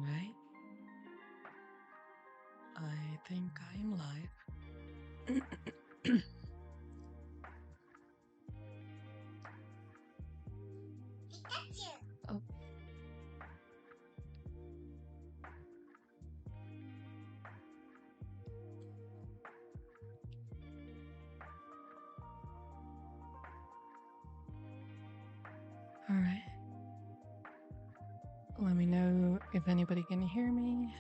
Alright. I think I'm live. Oh. Alright. Let me know if anybody can hear me.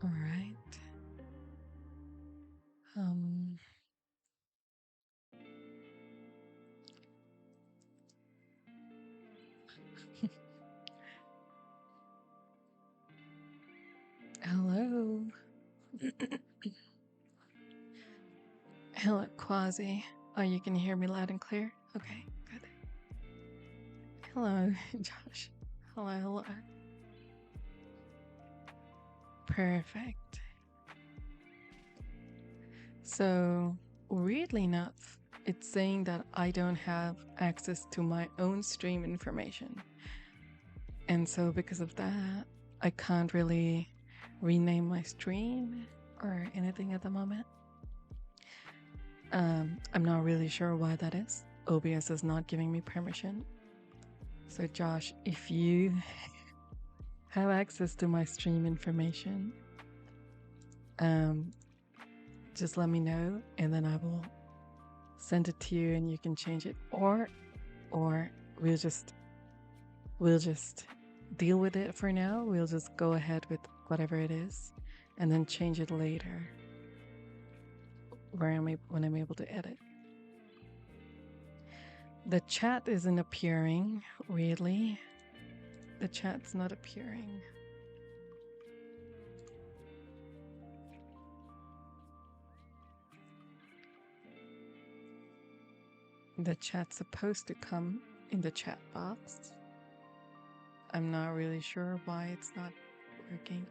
All right. Hello. Hello, Quasi. Oh, you can hear me loud and clear? Okay, good. Hello, Josh. Hello. Perfect. So, weirdly enough, it's saying that I don't have access to my own stream information. And so, because of that, I can't really rename my stream or anything at the moment. I'm not really sure why that is. OBS is not giving me permission. So, Josh, if you have access to my stream information, just let me know, and then I will send it to you, and you can change it, or we'll just deal with it for now. We'll just go ahead with whatever it is, and then change it later when I'm able to edit. The chat isn't appearing, weirdly. The chat's not appearing. The chat's supposed to come in the chat box. I'm not really sure why it's not working.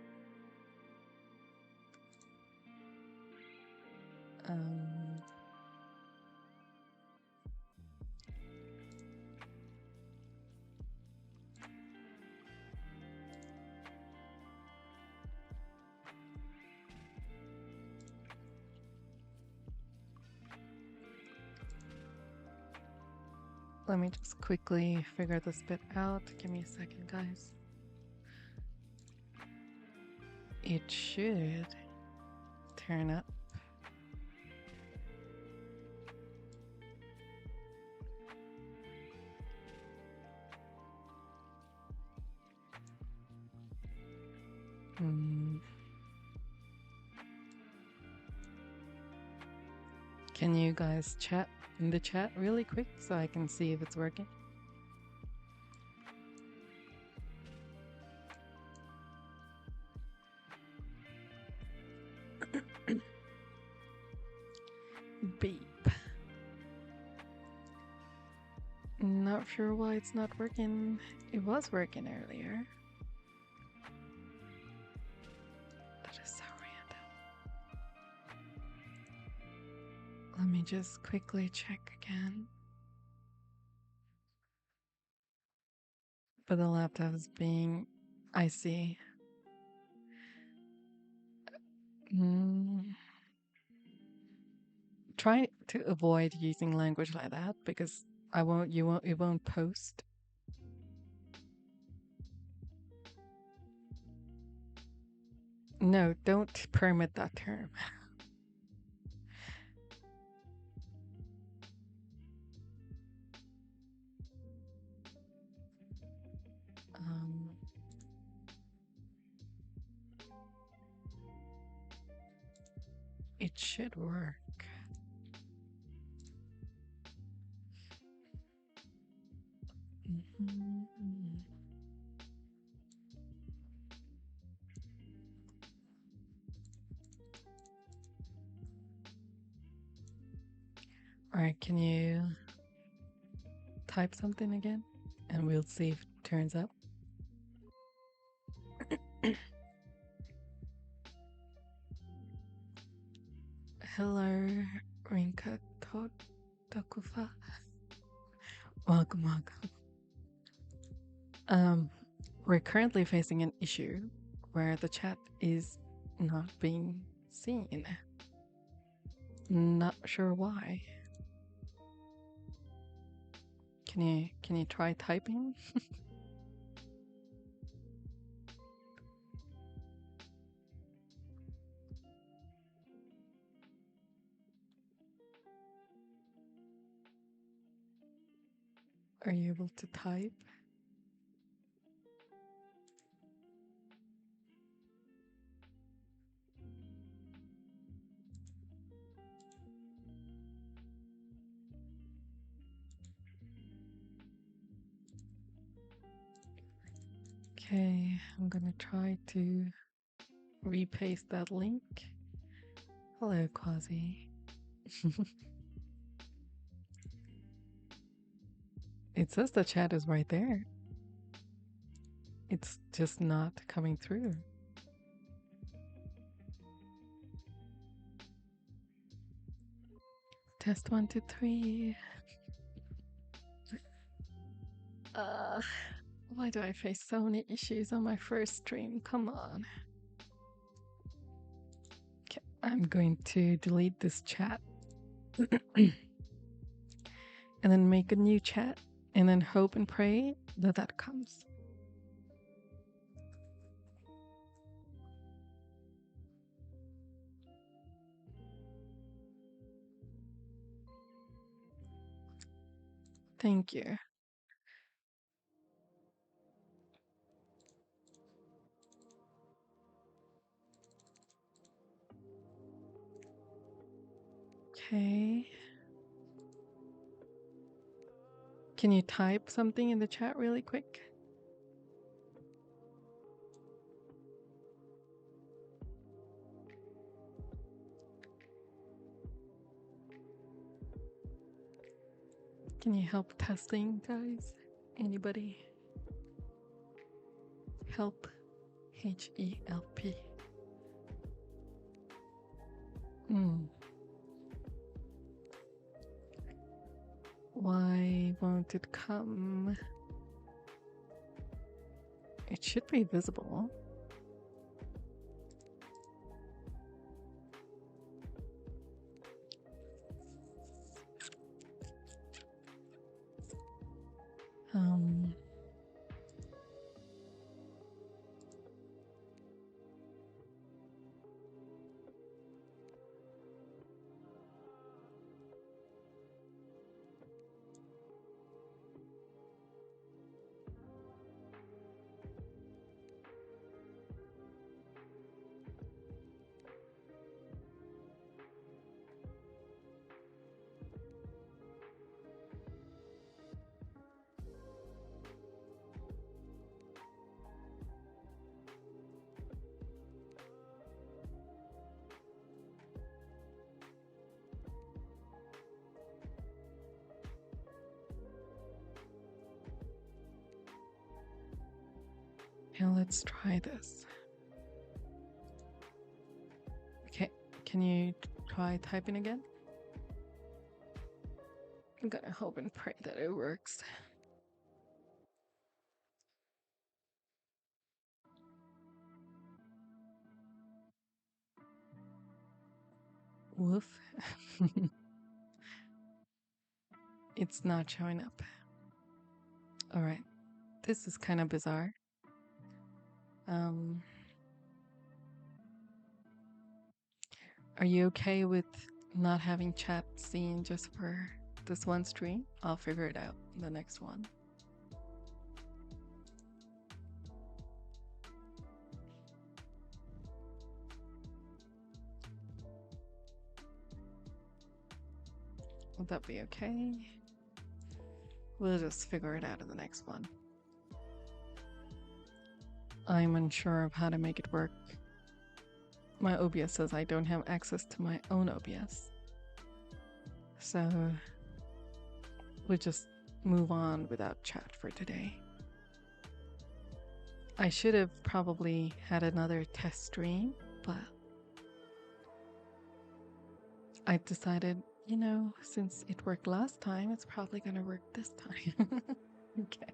Let me just quickly figure this bit out. Give me a second, guys. It should turn up. Can you guys chat in the chat really quick so I can see if it's working? Beep. Not sure why it's not working. It was working earlier. That is so random. Let me just quickly check again. But the laptop is being... I see. Try to avoid using language like that because it won't post. No, don't permit that term. It should work. Alright, can you type something again? And we'll see if it turns up. Hello, Rinka Tokufa. Welcome. We're currently facing an issue where the chat is not being seen. Not sure why. Can you try typing? Are you able to type? Okay, I'm gonna try to repaste that link. Hello, Quasi. It says the chat is right there. It's just not coming through. Test 1, 2, 3. Why do I face so many issues on my first stream? Come on. Okay, I'm going to delete this chat. And then make a new chat. And then hope and pray that that comes. Thank you. Okay. Can you type something in the chat really quick? Can you help testing, guys? Anybody? Help. H-E-L-P. Why won't it come? It should be visible. Now let's try this. Okay, can you try typing again? I'm gonna hope and pray that it works. Woof. It's not showing up. All right, this is kind of bizarre. Are you okay with not having chat seen just for this one stream? I'll figure it out in the next one. Would that be okay? We'll just figure it out in the next one. I'm unsure of how to make it work. My OBS says I don't have access to my own OBS. So we'll just move on without chat for today. I should have probably had another test stream, but I decided, you know, since it worked last time, it's probably gonna work this time. Okay.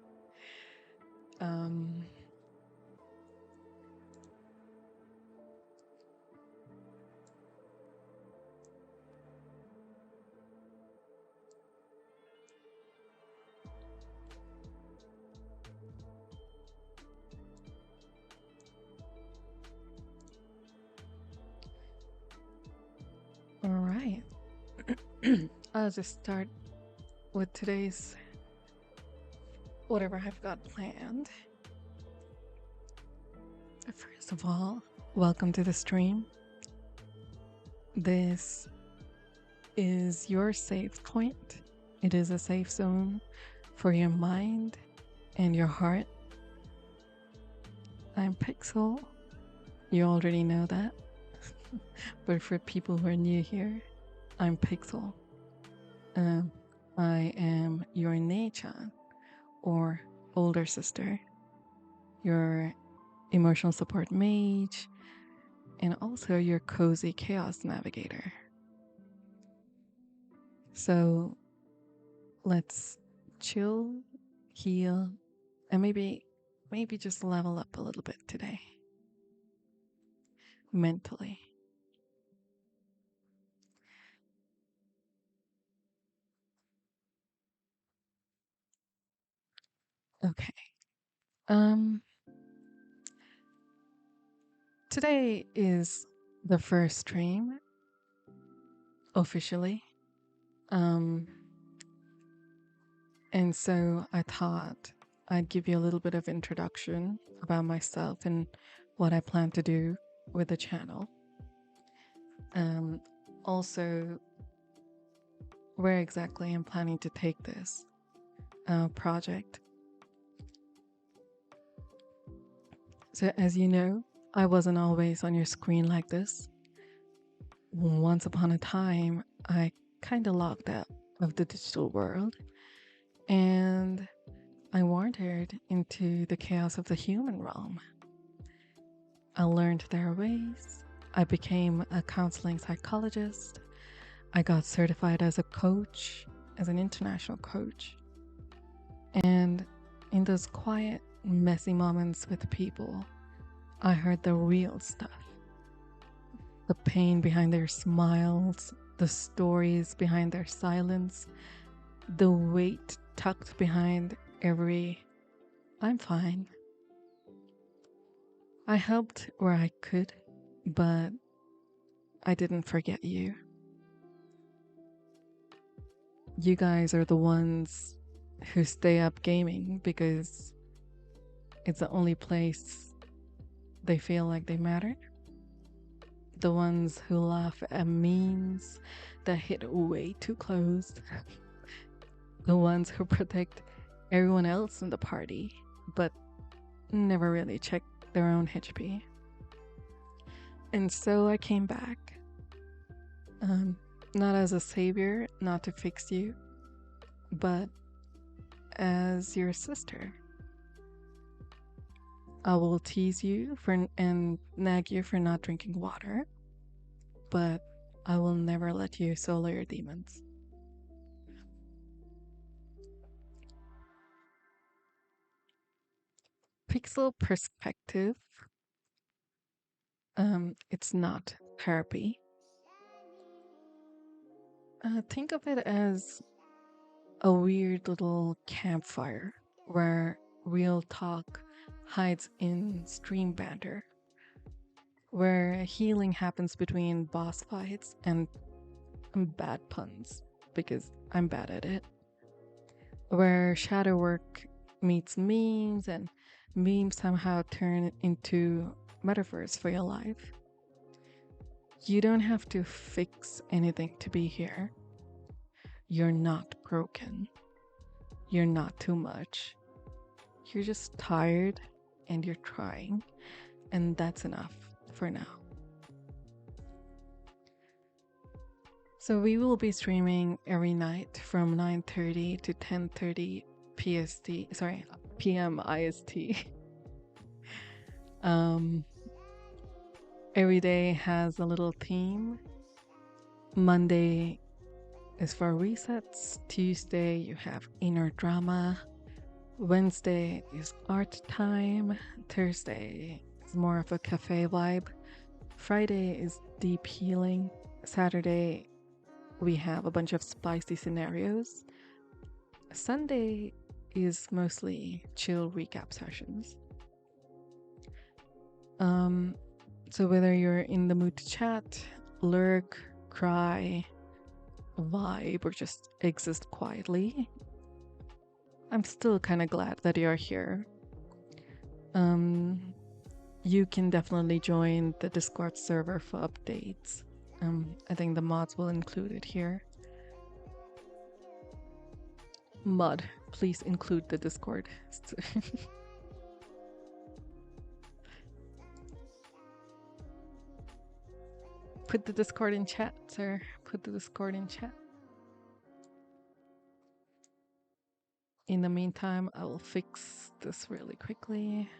All right. I'll just start with today's whatever I've got planned. First of all, welcome to the stream. This is your safe point. It is a safe zone for your mind and your heart. I'm Pixel. You already know that. But for people who are new here, I'm Pixel. I am your Nei-chan, or older sister, your emotional support mage, and also your cozy chaos navigator. So let's chill, heal, and maybe just level up a little bit today. Mentally. Okay. Today is the first stream officially. And so I thought I'd give you a little bit of introduction about myself and what I plan to do with the channel. Also, where exactly I'm planning to take this project. So as you know, I wasn't always on your screen like this. Once upon a time, I kind of logged out of the digital world and I wandered into the chaos of the human realm. I learned their ways. I became a counseling psychologist. I got certified as a coach, as an international coach. And in those quiet, messy moments with people, I heard the real stuff. The pain behind their smiles, the stories behind their silence, the weight tucked behind every "I'm fine." I helped where I could, but I didn't forget you. You guys are the ones who stay up gaming because it's the only place they feel like they matter. The ones who laugh at memes that hit way too close. The ones who protect everyone else in the party, but never really check their own HP. And so I came back. Not as a savior, not to fix you, but as your sister. I will tease you and nag you for not drinking water, but I will never let you solo your demons. Pixel perspective. It's not therapy. Think of it as a weird little campfire where real talk hides in stream banter, where healing happens between boss fights and bad puns, because I'm bad at it, where shadow work meets memes and memes somehow turn into metaphors for your life. You don't have to fix anything to be here. You're not broken. you're not too much. You're just tired and you're trying, and that's enough for now. So we will be streaming every night from 9:30 to 10:30 PST, sorry, PM IST. Every day has a little theme. Monday is for resets. Tuesday you have inner drama. Wednesday is art time. Thursday is more of a cafe vibe. Friday is deep healing. Saturday we have a bunch of spicy scenarios. Sunday is mostly chill recap sessions. So whether you're in the mood to chat, lurk, cry, vibe, or just exist quietly, I'm still kind of glad that you're here. You can definitely join the Discord server for updates. I think the mods will include it here. Mud, please include the Discord. Put the Discord in chat, sir. Put the Discord in chat. In the meantime, I will fix this really quickly.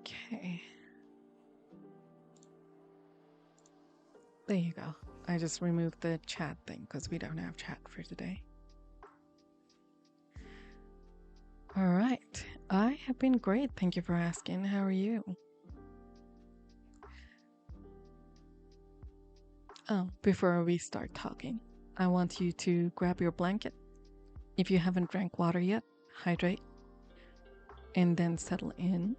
Okay. There you go. I just removed the chat thing because we don't have chat for today. All right. I have been great. Thank you for asking. How are you? Oh, before we start talking, I want you to grab your blanket. If you haven't drank water yet, hydrate. And then settle in.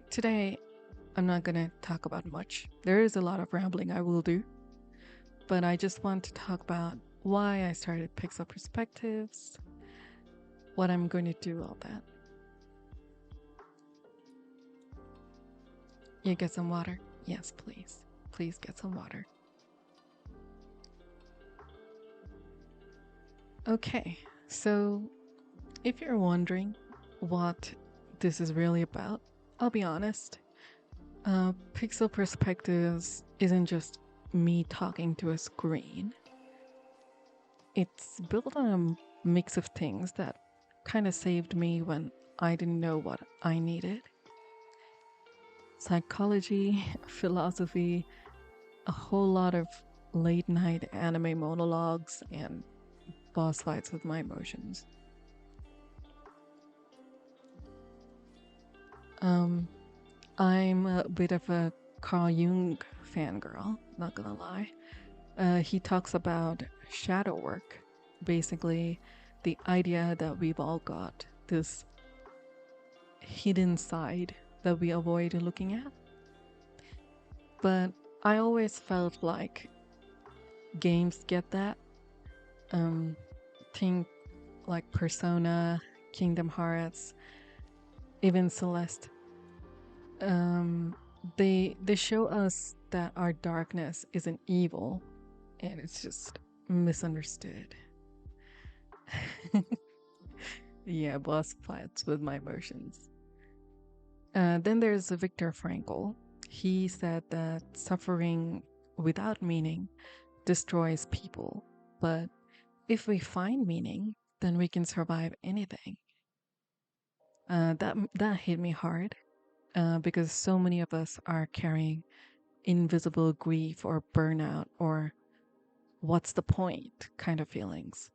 Today, I'm not going to talk about much. There is a lot of rambling I will do. But I just want to talk about why I started Pixel Perspectives, what I'm going to do, all that. You get some water? Yes, please. Please get some water. Okay, so if you're wondering what this is really about, I'll be honest. Pixel Perspectives isn't just me talking to a screen. It's built on a mix of things that kind of saved me when I didn't know what I needed. Psychology, philosophy, a whole lot of late night anime monologues, and boss fights with my emotions. I'm a bit of a Carl Jung fangirl, not gonna lie. He talks about shadow work, basically the idea that we've all got this hidden side that we avoid looking at. But I always felt like games get that. Think like Persona, Kingdom Hearts, even Celeste. They show us that our darkness isn't evil, and it's just misunderstood. Yeah, boss fights with my emotions. Then there's Viktor Frankl. He said that suffering without meaning destroys people, but if we find meaning, then we can survive anything. That hit me hard because so many of us are carrying invisible grief or burnout or what's the point kind of feelings.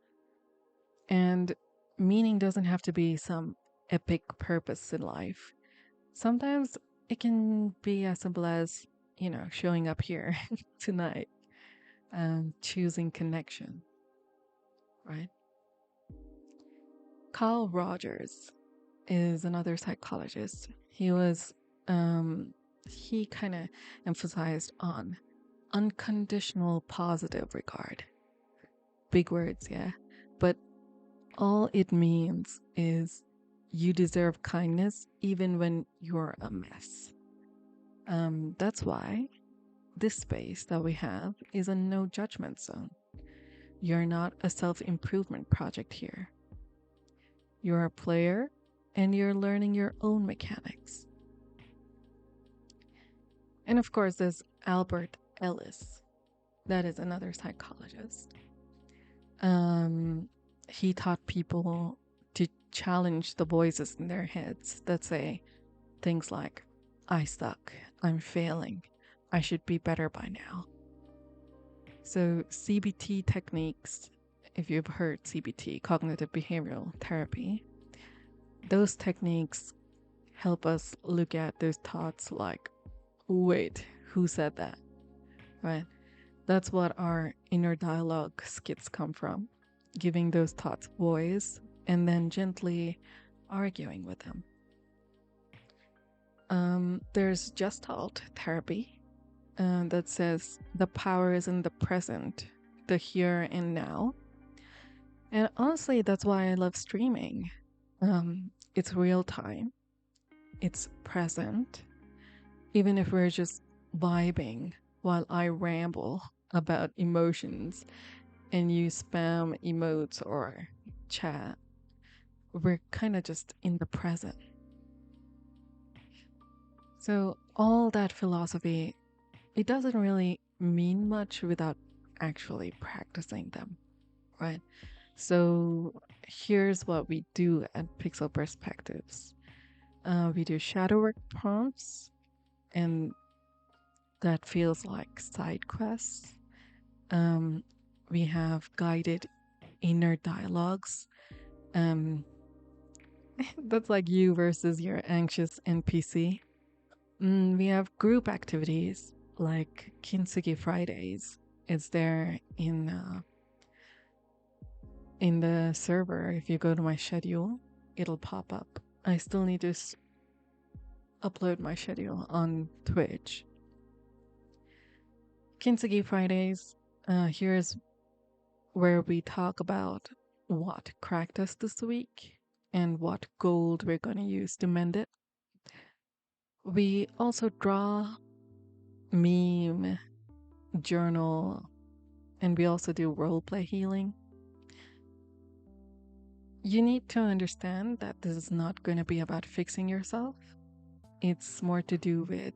And meaning doesn't have to be some epic purpose in life. Sometimes it can be as simple as, showing up here tonight and choosing connection, right? Carl Rogers is another psychologist. He kind of emphasized on unconditional positive regard. Big words, yeah. But All it means is you deserve kindness even when you're a mess. That's why this space that we have is a no judgment zone. You're not a self improvement project here. You're a player and you're learning your own mechanics. And of course, there's Albert Ellis. That is another psychologist. He taught people to challenge the voices in their heads that say things like, I suck, I'm failing, I should be better by now. So, CBT techniques, if you've heard CBT, cognitive behavioral therapy, those techniques help us look at those thoughts like, wait, who said that? Right? That's what our inner dialogue skits come from, giving those thoughts voice and then gently arguing with them. There's Gestalt therapy that says the power is in the present, the here and now. And honestly, that's why I love streaming. It's real time, it's present, even if we're just vibing while I ramble about emotions and you spam emotes or chat. We're kind of just in the present. So, all that philosophy, it doesn't really mean much without actually practicing them, right? So, here's what we do at Pixel Perspectives. We do shadow work prompts, and that feels like side quests. We have guided inner dialogues. That's like you versus your anxious NPC. We have group activities like Kintsugi Fridays. It's there in the server. If you go to my schedule, it'll pop up. I still need to upload my schedule on Twitch. Kintsugi Fridays, here's where we talk about what cracked us this week and what gold we're going to use to mend it. We also draw, meme, journal, and we also do roleplay healing. You need to understand that this is not going to be about fixing yourself. It's more to do with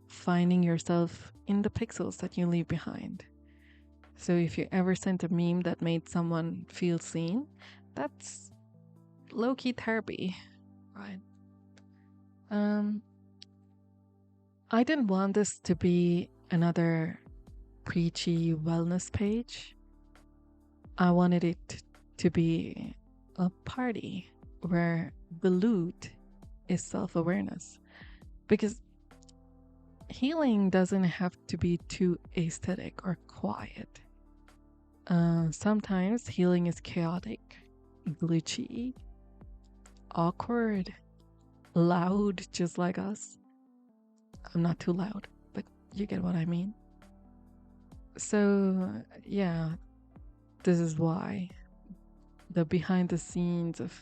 finding yourself in the pixels that you leave behind. So if you ever sent a meme that made someone feel seen, that's low-key therapy, right? I didn't want this to be another preachy wellness page. I wanted it to be a party where the loot is self-awareness. Because healing doesn't have to be too aesthetic or quiet. Sometimes healing is chaotic, glitchy, awkward, loud, just like us. I'm not too loud, but you get what I mean. So, yeah, this is why the behind the scenes of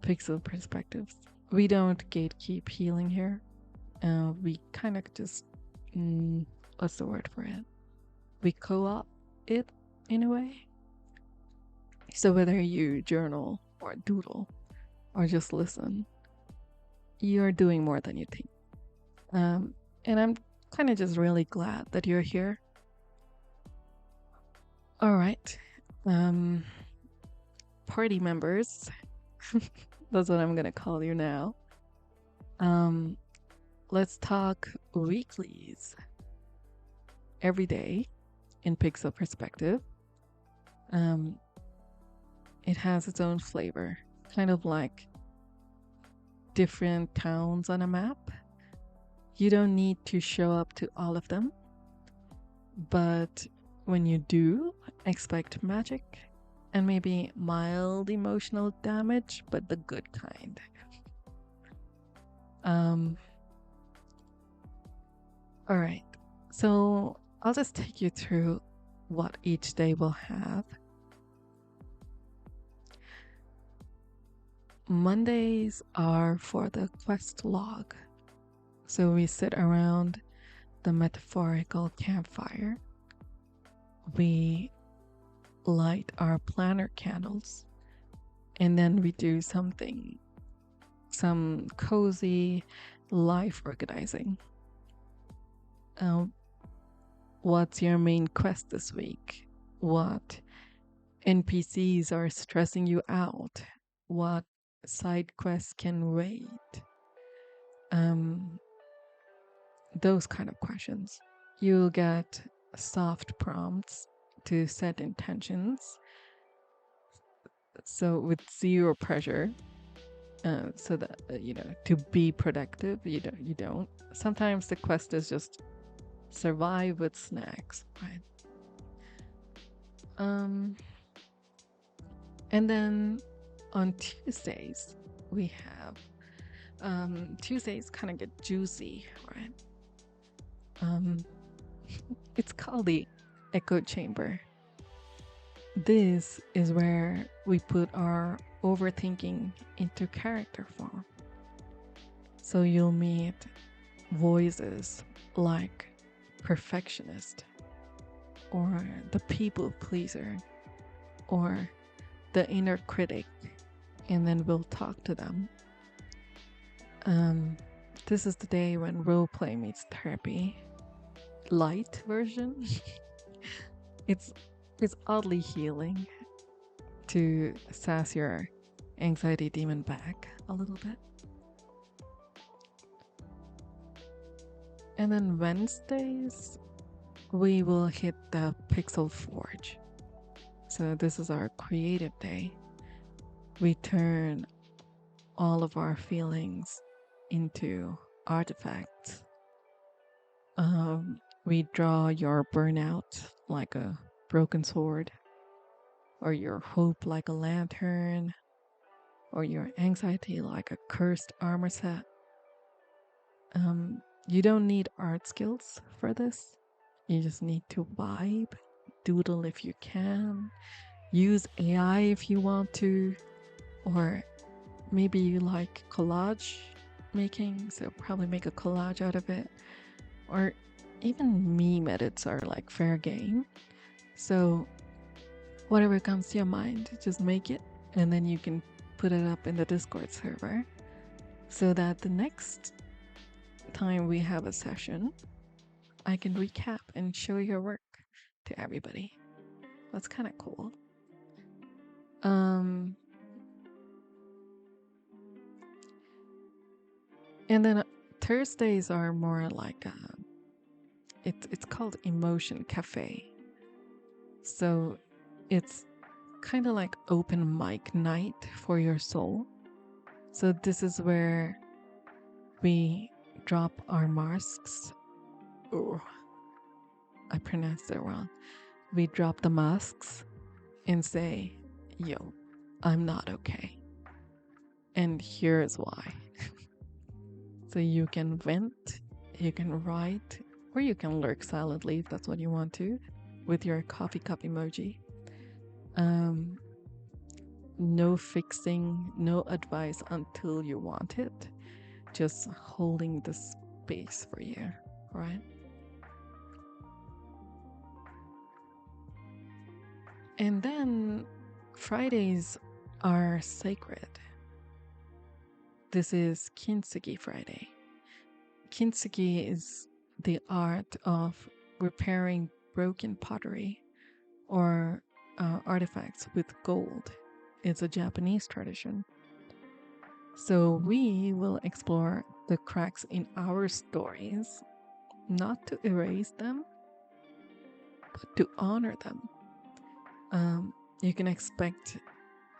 Pixel Perspectives. We don't gatekeep healing here. We kind of just, what's the word for it? We co-op it in a way. So whether you journal or doodle or just listen, you're doing more than you think. And I'm kind of just really glad that you're here. All right. Party members. That's what I'm going to call you now. Let's talk weeklies. Every day in Pixel Perspective. It has its own flavor, kind of like different towns on a map. You don't need to show up to all of them, but when you do, expect magic and maybe mild emotional damage, but the good kind. All right, so I'll just take you through what each day will have. Mondays are for the quest log. So we sit around the metaphorical campfire. We light our planner candles, and then we do some cozy life organizing. What's your main quest this week? What NPCs are stressing you out? What side quests can wait? Those kind of questions. You'll get soft prompts to set intentions. So with zero pressure, so that to be productive, you don't. Sometimes the quest is just survive with snacks, right? And then on Tuesdays we have Tuesdays kind of get juicy, right? It's called the echo chamber. This is where we put our overthinking into character form. So you'll meet voices like perfectionist, or the people pleaser, or the inner critic, and then we'll talk to them. This is the day when roleplay meets therapy. Light version. It's oddly healing to sass your anxiety demon back a little bit. And then Wednesdays, we will hit the Pixel Forge. So this is our creative day. We turn all of our feelings into artifacts. We draw your burnout like a broken sword, or your hope like a lantern, or your anxiety like a cursed armor set. You don't need art skills for this. You just need to vibe, doodle if you can, use AI if you want to, or maybe you like collage making, so probably make a collage out of it. Or even meme edits are like fair game. So whatever comes to your mind, just make it, and then you can put it up in the Discord server so that the next time we have a session, I can recap and show your work to everybody. That's kind of cool. And then Thursdays are more like it's called Emotion Café. So it's kind of like open mic night for your soul. So this is where we drop our masks. Oh, I pronounced it wrong. We drop the masks and say, yo, I'm not okay. And here's why. So you can vent, you can write, or you can lurk silently if that's what you want to, with your coffee cup emoji. No fixing, no advice until you want it. Just holding the space for you, right? And then Fridays are sacred. This is Kintsugi Friday. Kintsugi is the art of repairing broken pottery or artifacts with gold. It's a Japanese tradition. So we will explore the cracks in our stories, not to erase them, but to honor them. You can expect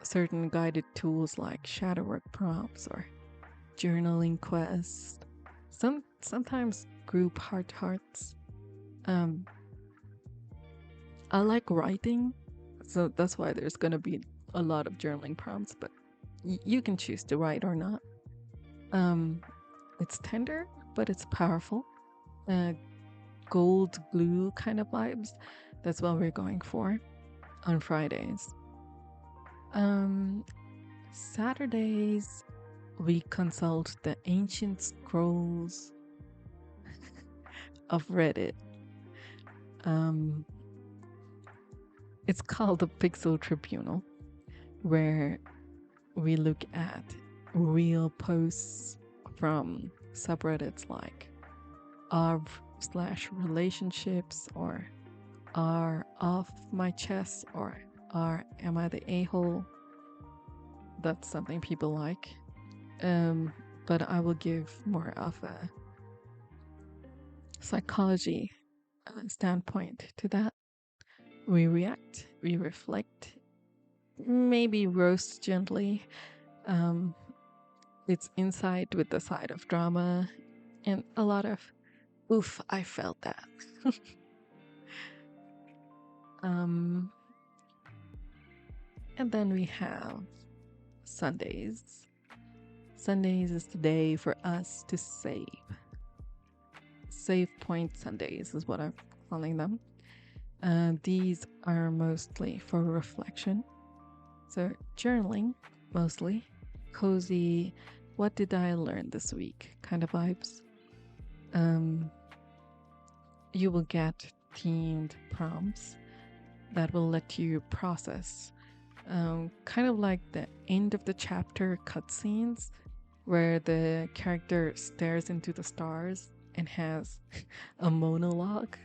certain guided tools like shadow work prompts or journaling quests, sometimes group hearts. I like writing, so that's why there's going to be a lot of journaling prompts, but you can choose to write or not. It's tender, but it's powerful. Gold glue kind of vibes. That's what we're going for on Fridays. Saturdays, we consult the ancient scrolls of Reddit. Um, it's called the Pixel Tribunal, where we look at real posts from subreddits like r/relationships or r off my chest or r am I the a-hole. That's something people like. But I will give more of a psychology standpoint to that. We react, we reflect, maybe roast gently. It's insight with the side of drama and a lot of oof, I felt that. And then we have Sundays. Sundays is the day for us to save. Save point Sundays is what I'm calling them. These are mostly for reflection. So journaling, mostly. Cozy, what did I learn this week kind of vibes. You will get themed prompts that will let you process. Kind of like the end of the chapter cutscenes where the character stares into the stars and has a monologue.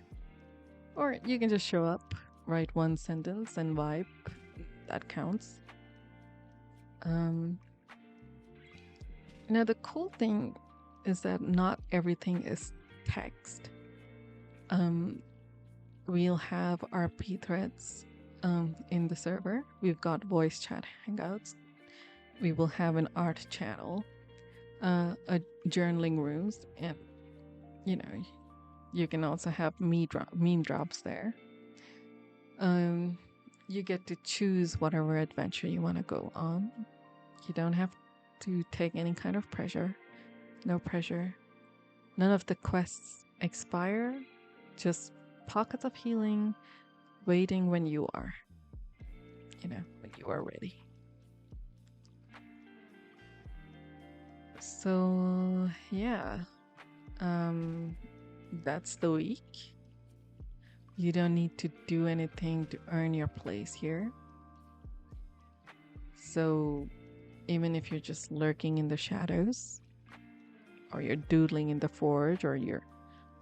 Or you can just show up, write one sentence and vibe. That counts. Now the cool thing is that not everything is text. We'll have RP threads in the server. We've got voice chat hangouts. We will have an art channel, a journaling rooms, and you can also have meme drops there. You get to choose whatever adventure you want to go on. You don't have to take any kind of pressure. No pressure. None of the quests expire. Just pockets of healing, waiting when you are. When you are ready. So, yeah. That's the week. You don't need to do anything to earn your place here. So, even if you're just lurking in the shadows, or you're doodling in the forge, or you're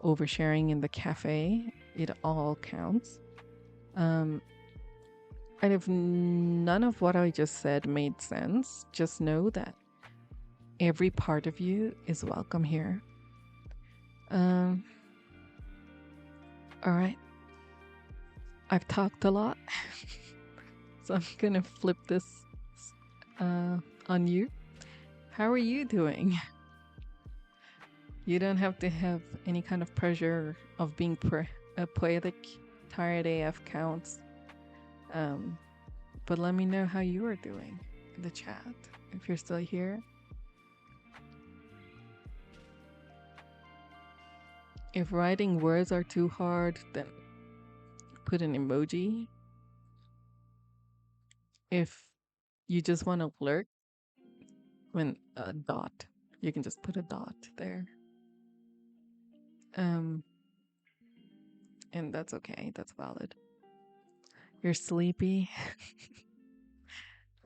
oversharing in the cafe, it all counts. And if none of what I just said made sense, just know that every part of you is welcome here. All right. I've talked a lot, so I'm gonna flip this on you. How are you doing? You don't have to have any kind of pressure of being poetic. Tired AF counts. But let me know how you are doing in the chat if you're still here. If writing words are too hard, then put an emoji. If you just want to lurk, when a dot, you can just put a dot there. And that's okay. That's valid. You're sleepy.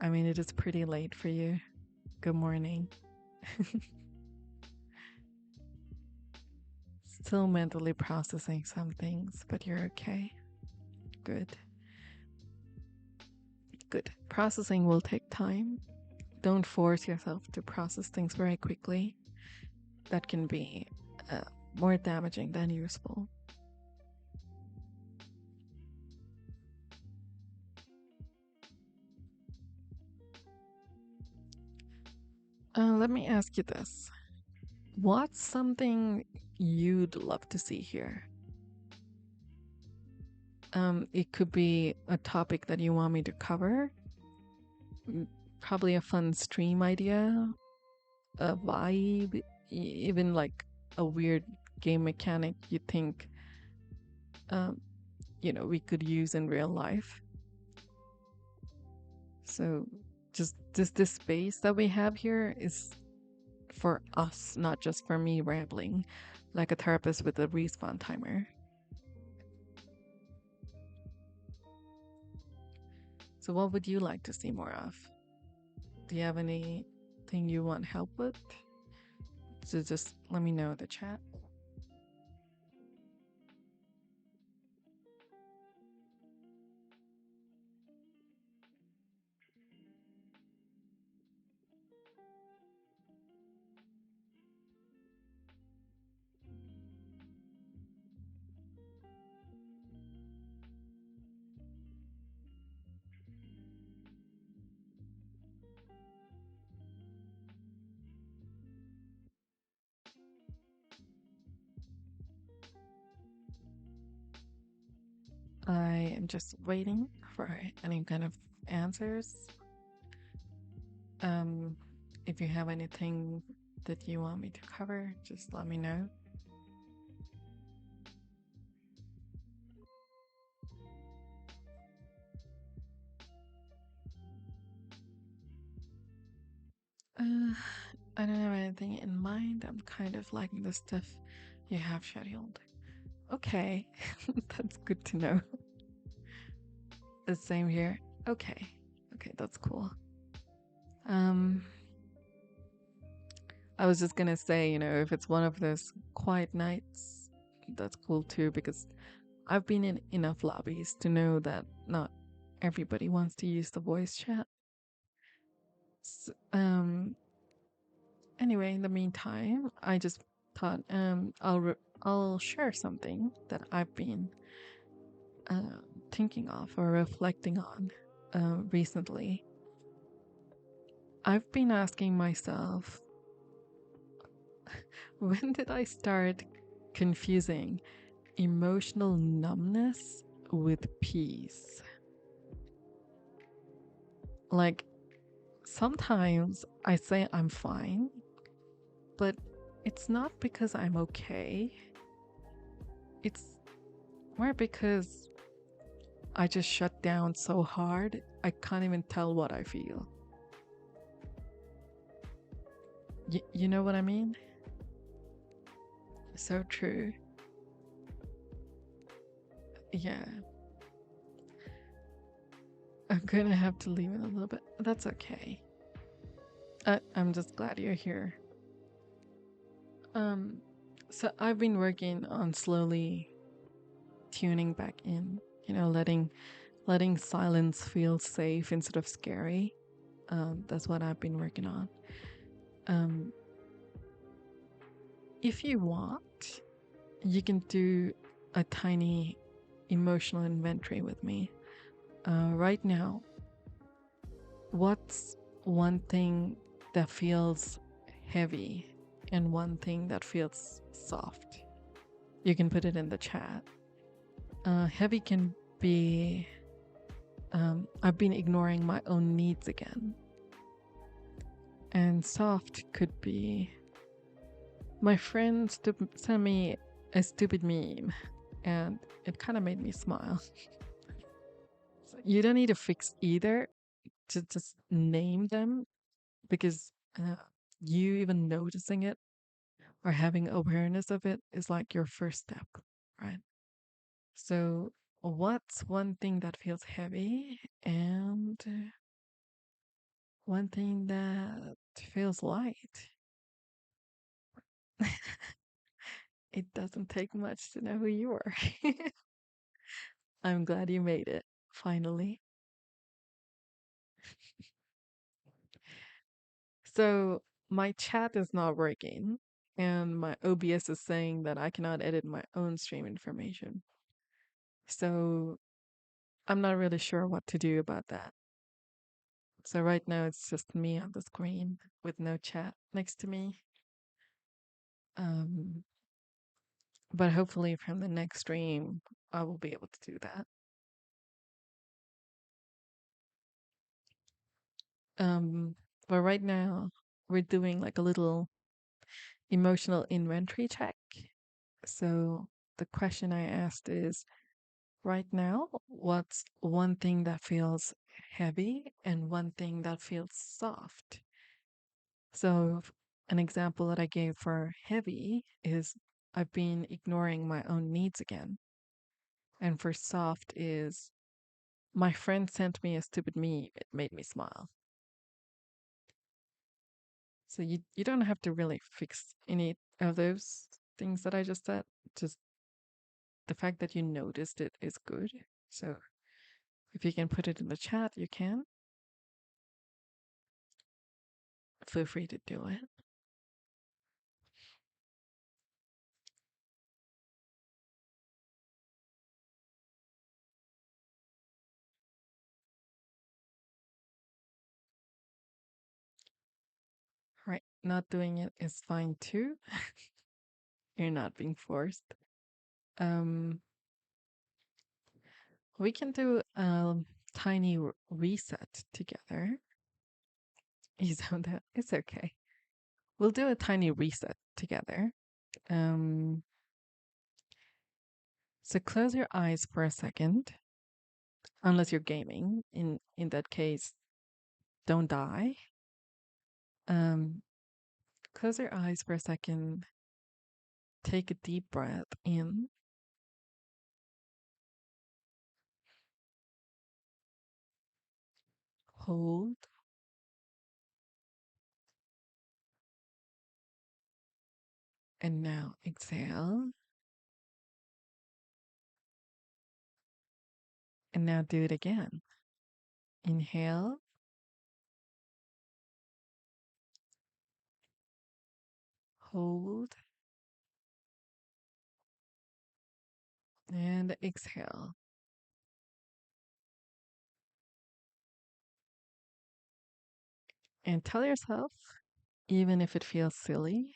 I mean, it is pretty late for you. Good morning. Still mentally processing some things, but you're okay. Good. Good. Processing will take time. Don't force yourself to process things very quickly. That can be more damaging than useful. Let me ask you this. What's something you'd love to see here? It could be a topic that you want me to cover. Probably a fun stream idea, a vibe, even like a weird game mechanic you think we could use in real life. So just this space that we have here is for us, not just for me rambling like a therapist with a respawn timer. So, what would you like to see more of? Do you have anything you want help with? So, just let me know in the chat. I am just waiting for any kind of answers. Um, if you have anything that you want me to cover, just let me know. Uh, I don't have anything in mind. I'm kind of liking the stuff you have scheduled. Okay, that's good to know. The same here. Okay, okay, that's cool. Um, I was just gonna say, if it's one of those quiet nights, that's cool too, because I've been in enough lobbies to know that not everybody wants to use the voice chat. Anyway, in the meantime, I just thought I'll share something that I've been uh, thinking of or reflecting on recently. I've been asking myself, when did I start confusing emotional numbness with peace? Like, sometimes I say I'm fine, but it's not because I'm okay. It's more because I just shut down so hard, I can't even tell what I feel. You know what I mean? So true. Yeah. I'm gonna have to leave it a little bit. That's okay. I'm just glad you're here. Um, so I've been working on slowly tuning back in, letting silence feel safe instead of scary. That's what I've been working on. Um, if you want, you can do a tiny emotional inventory with me. Right now, what's one thing that feels heavy and one thing that feels soft? You can put it in the chat. Heavy can be I've been ignoring my own needs again. And soft could be my friend sent me a stupid meme and it kind of made me smile. So you don't need to fix either, just name them because you even noticing it or having awareness of it is like your first step, right? So, what's one thing that feels heavy and one thing that feels light? It doesn't take much to know who you are. I'm glad you made it, finally. So, my chat is not working, and my OBS is saying that I cannot edit my own stream information. So, I'm not really sure what to do about that. So, right now, it's just me on the screen with no chat next to me. Um, but hopefully, from the next stream, I will be able to do that. Um, but right now, we're doing like a little emotional inventory check. So the question I asked is right now, what's one thing that feels heavy and one thing that feels soft. So, an example that I gave for heavy is I've been ignoring my own needs again. And for soft is my friend sent me a stupid meme. It made me smile. So you don't have to really fix any of those things that I just said. Just the fact that you noticed it is good. So if you can put it in the chat, you can. Feel free to do it. Right. Not doing it is fine too. You're not being forced. Um, we can do a tiny reset together. You don't have, it's okay. We'll do a tiny reset together. Um, so close your eyes for a second, unless you're gaming. In that case, don't die. Um, close your eyes for a second. Take a deep breath in. Hold. And now exhale. And now do it again. Inhale. Hold. And exhale. And tell yourself, even if it feels silly,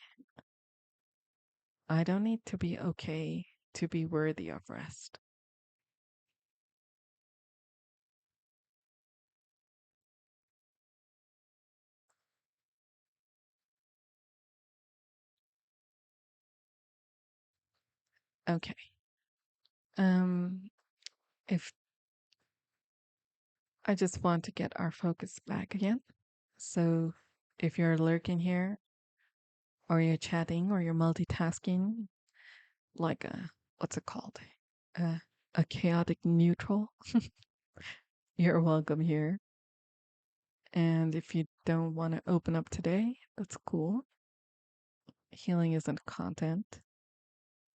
I don't need to be okay to be worthy of rest. Okay. Um, if I just want to get our focus back again. So if you're lurking here, or you're chatting, or you're multitasking, like a, what's it called? A, a chaotic neutral, you're welcome here. And if you don't want to open up today, that's cool. Healing isn't content.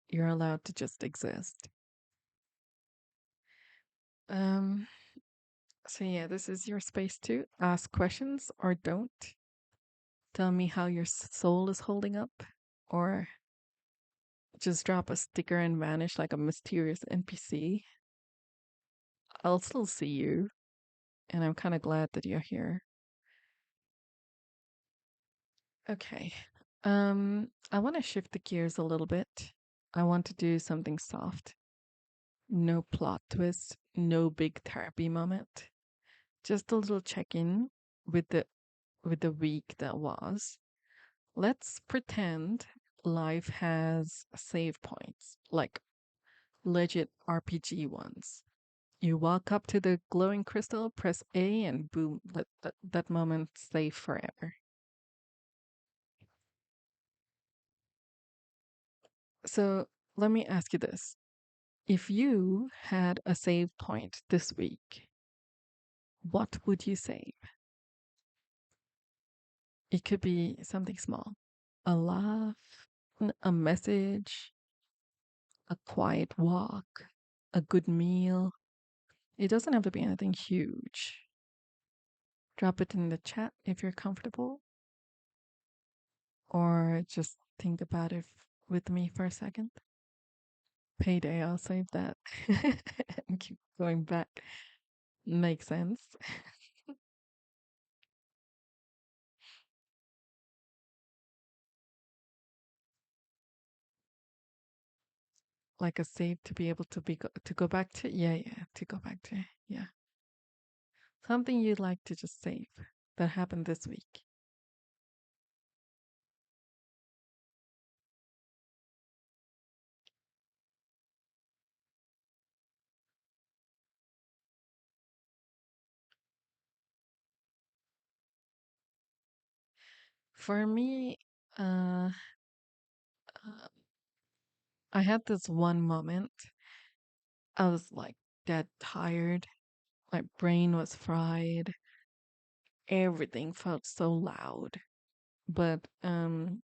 You're allowed to just exist. Um, so yeah, this is your space to ask questions or don't. Tell me how your soul is holding up, or just drop a sticker and vanish like a mysterious NPC. I'll still see you, and I'm kind of glad that you're here. Okay. I want to shift the gears a little bit. I want to do something soft. No plot twist, no big therapy moment. Just a little check-in with the week that was. Let's pretend life has save points, like legit RPG ones. You walk up to the glowing crystal, press A, and boom, let that moment stay forever. So let me ask you this. If you had a save point this week, what would you save? It could be something small, a laugh, a message, a quiet walk, a good meal. It doesn't have to be anything huge. Drop it in the chat if you're comfortable, or just think about it with me for a second. Payday, I'll save that and keep going back. Makes sense. Like a save to be able to to go back to. Yeah, to go back to. Yeah, something you'd like to just save that happened this week. For me, uh, uh, I had this one moment. I was like dead tired. My brain was fried. Everything felt so loud. But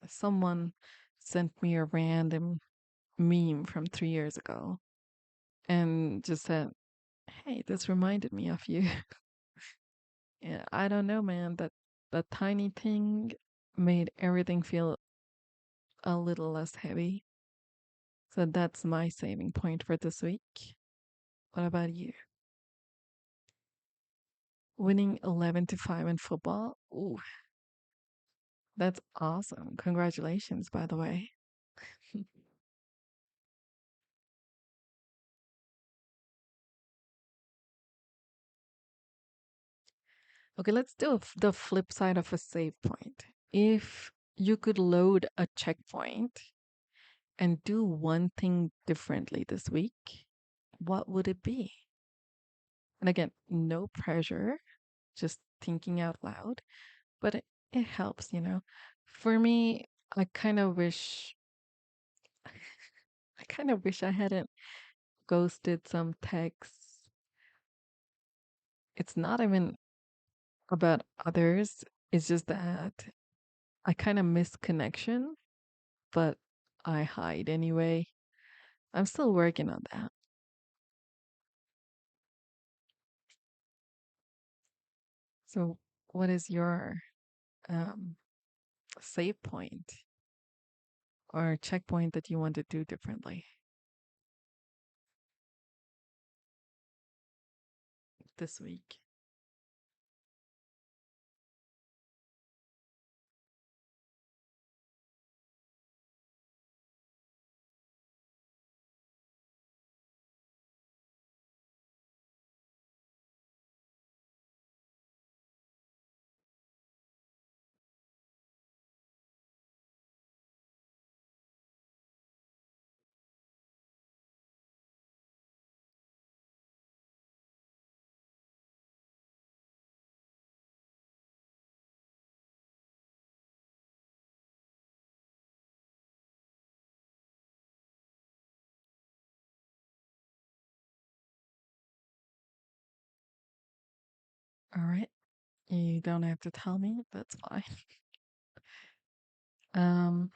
someone sent me a random meme from 3 years ago and just said, "Hey, this reminded me of you." Yeah, I don't know, man. That tiny thing made everything feel a little less heavy. So that's my saving point for this week. What about you? Winning 11-5 in football? Ooh, that's awesome. Congratulations, by the way. Okay, let's do the flip side of a save point. If you could load a checkpoint and do one thing differently this week, what would it be? And again, no pressure, just thinking out loud, but it helps. For me, I kind of wish I kind of wish I hadn't ghosted some texts. It's not even about others. It's just that I kind of miss connection, but I hide anyway. I'm still working on that. So, what is your um, save point or checkpoint that you want to do differently this week? All right. You don't have to tell me. That's fine. Um,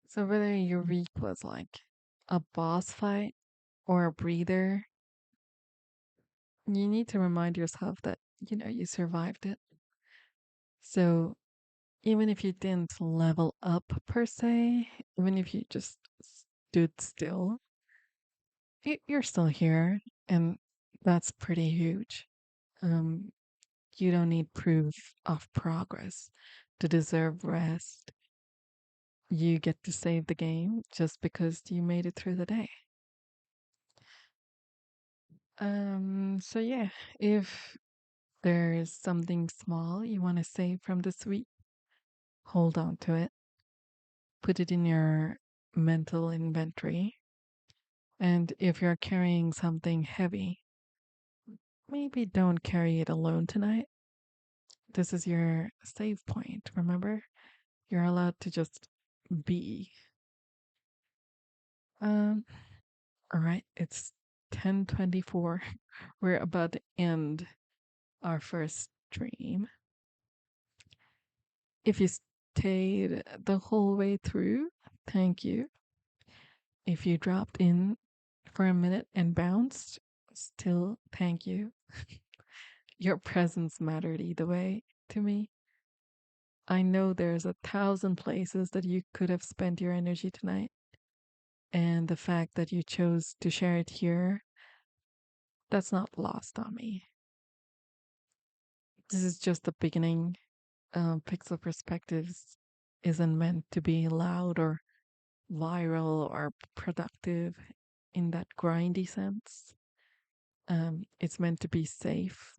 so whether your week was like a boss fight or a breather, you need to remind yourself that you survived it. So even if you didn't level up per se, even if you just stood still, you're still here, and that's pretty huge. Um, you don't need proof of progress to deserve rest. You get to save the game just because you made it through the day. So yeah, if there's something small you want to save from this week, hold on to it. Put it in your mental inventory. And if you're carrying something heavy, maybe don't carry it alone tonight. This is your save point, remember? You're allowed to just be. Um, all right, it's 10:24. We're about to end our first stream. If you stayed the whole way through, thank you. If you dropped in for a minute and bounced, still thank you. Your presence mattered either way to me. I know there's 1,000 places that you could have spent your energy tonight. And the fact that you chose to share it here, that's not lost on me. This is just the beginning. Pixel Perspectives isn't meant to be loud or viral or productive in that grindy sense. It's meant to be safe,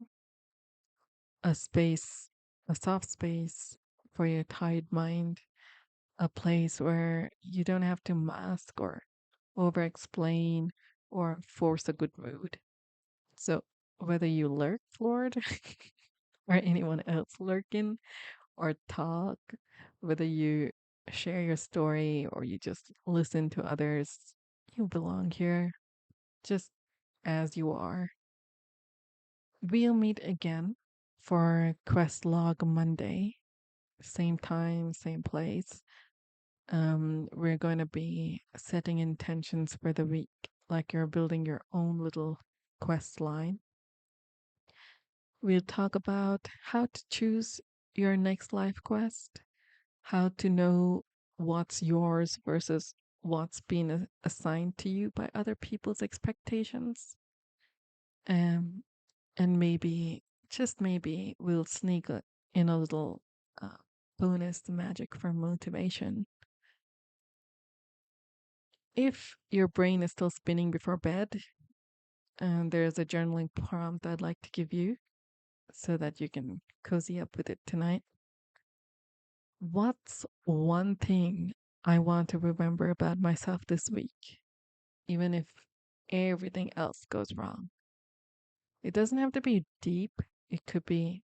a space, a soft space for your tired mind, a place where you don't have to mask or over explain or force a good mood. So, whether you lurk, Lord, or anyone else lurking or talk, whether you share your story or you just listen to others, you belong here just as you are. We'll meet again for Quest Log Monday, same time, same place. We're going to be setting intentions for the week, like you're building your own little quest line. We'll talk about how to choose your next life quest, how to know what's yours versus what's been assigned to you by other people's expectations. Um, and maybe, just maybe, we'll sneak in a little uh, bonus magic for motivation. If your brain is still spinning before bed, there's a journaling prompt I'd like to give you so that you can cozy up with it tonight. What's one thing I want to remember about myself this week, even if everything else goes wrong? It doesn't have to be deep. It could be,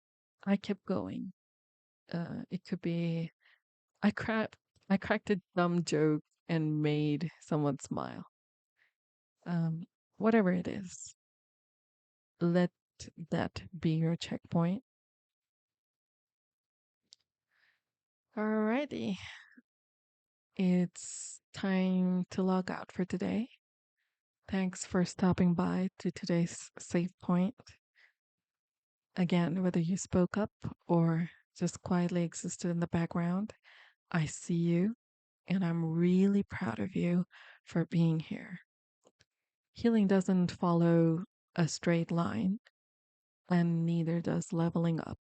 I kept going. It could be, I cracked, I cracked a dumb joke and made someone smile. Um, Whatever it is, let that be your checkpoint. Alrighty, it's time to log out for today. Thanks for stopping by to today's Save Point. Again, whether you spoke up or just quietly existed in the background, I see you and I'm really proud of you for being here. Healing doesn't follow a straight line, and neither does leveling up.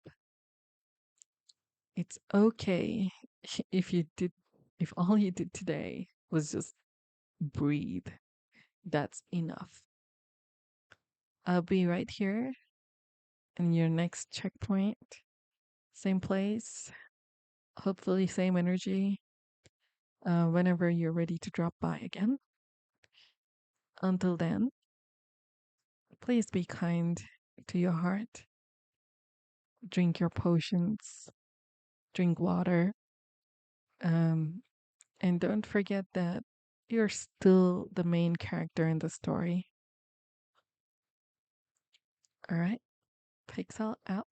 It's okay if you did, if all you did today was just breathe. That's enough. I'll be right here in your next checkpoint. Same place, hopefully, same energy whenever you're ready to drop by again. Until then, please be kind to your heart. Drink your potions, drink water, um, and don't forget that you're still the main character in the story. All right, Pixel out.